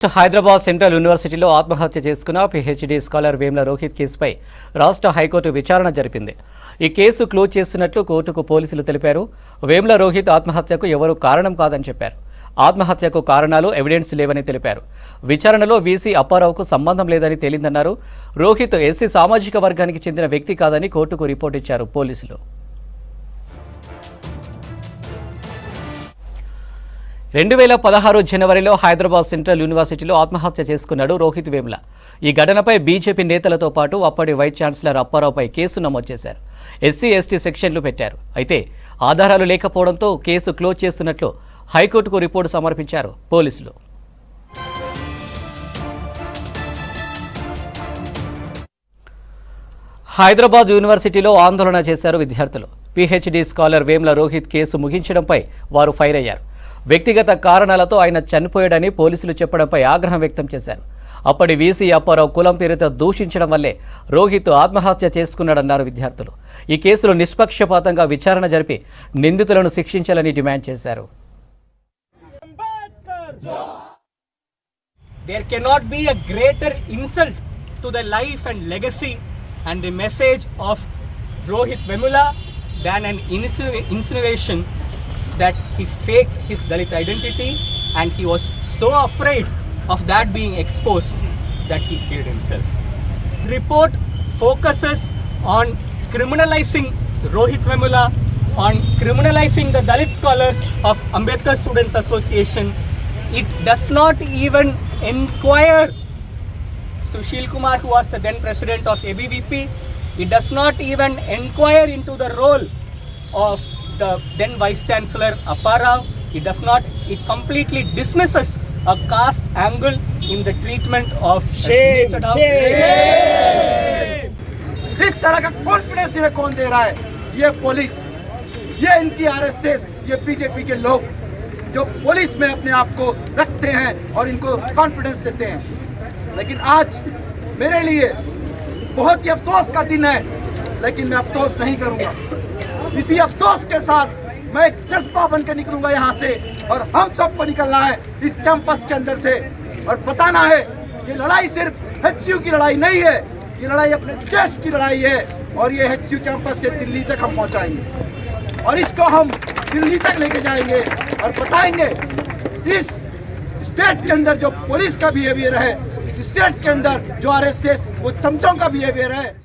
Hyderabad central యూనివర్సిటీలో ఆత్మహత్య చేసుకున్న పీహెచ్డీ స్కాలర్ వేమ్ల రోహిత్ కేసుపై రాష్ట్ర హైకోర్టు విచారణ జరిపింది. ఈ కేసు క్లోజ్ చేస్తున్నట్లు కోర్టుకు పోలీసులు తెలిపారు. వేమ్ల రోహిత్ ఆత్మహత్యకు ఎవరూ కారణం కాదని చెప్పారు. ఆత్మహత్యకు కారణాలు ఎవిడెన్స్ లేవని తెలిపారు. విచారణలో వీసీ అప్పారావుకు సంబంధం లేదని తేలిందన్నారు. రోహిత్ ఎస్సీ సామాజిక వర్గానికి చెందిన వ్యక్తి కాదని కోర్టుకు రిపోర్ట్ ఇచ్చారు పోలీసులు. 2016 జనవరిలో హైదరాబాద్ సెంట్రల్ యూనివర్సిటీలో ఆత్మహత్య చేసుకున్నాడు రోహిత్ వేమ్ల. ఈ ఘటనపై బీజేపీ నేతలతో పాటు అప్పటి వైస్ ఛాన్సలర్ అప్పారావుపై కేసు నమోదు చేశారు. ఎస్సీ ఎస్టీ సెక్షన్లు పెట్టారు. అయితే ఆధారాలు లేకపోవడంతో కేసు క్లోజ్ చేస్తున్నట్లు హైకోర్టుకు రిపోర్టు సమర్పించారు పోలీసులు. హైదరాబాద్ యూనివర్సిటీలో ఆందోళన చేశారు విద్యార్థులు. PhD scholar Vemula Rohith case ముగించడంపై వారు ఫైర్ అయ్యారు. వ్యక్తిగత కారణాలతో ఆయన చనిపోయాడని పోలీసులు చెప్పడంపై ఆగ్రహం వ్యక్తం చేశారు. అప్పటి వీసీ అప్పారావు కులం పేరుతో దూషించడం వల్లే రోహిత్ ఆత్మహత్య చేసుకున్నాడన్నారు విద్యార్థులు. ఈ కేసులో నిష్పక్షపాతంగా విచారణ జరిపి నిందితులను శిక్షించాలని డిమాండ్ చేశారు. There cannot be a greater insult to the life and legacy and the message of Rohit Vemula than an insinuation that he faked his Dalit identity and he was so afraid of that being exposed that he killed himself. The report focuses on criminalizing Rohit Vemula, on criminalizing the Dalit scholars of Ambedkar Students Association. It does not even inquire Sushil Kumar, who was the then president of ABVP. It does not even inquire into the role of the then Vice Chancellor Apparao. It completely dismisses a caste angle in the treatment of shame. इस तरह का confidence इन्हें कौन दे रहा है? ये police, ये इनकी आरएसएस, ये बीजेपी के लोग जो पुलिस में अपने आप को रखते हैं और इनको कॉन्फिडेंस देते हैं। लेकिन आज मेरे लिए बहुत ही अफसोस का दिन है, लेकिन मैं अफसोस नहीं करूंगा। इसी अफसोस के साथ मैं एक जज्बा बनकर निकलूंगा यहाँ से और हम सबको निकलना है इस कैंपस के अंदर से और बताना है ये लड़ाई सिर्फ HCU की लड़ाई नहीं है, ये लड़ाई अपने देश की लड़ाई है और ये HCU कैंपस से दिल्ली तक हम पहुँचाएंगे और इसको हम दिल्ली तक लेके जाएंगे और बताएंगे इस स्टेट के अंदर जो पुलिस का बिहेवियर है, इस स्टेट के अंदर जो RSS वो चमचों का बिहेवियर है।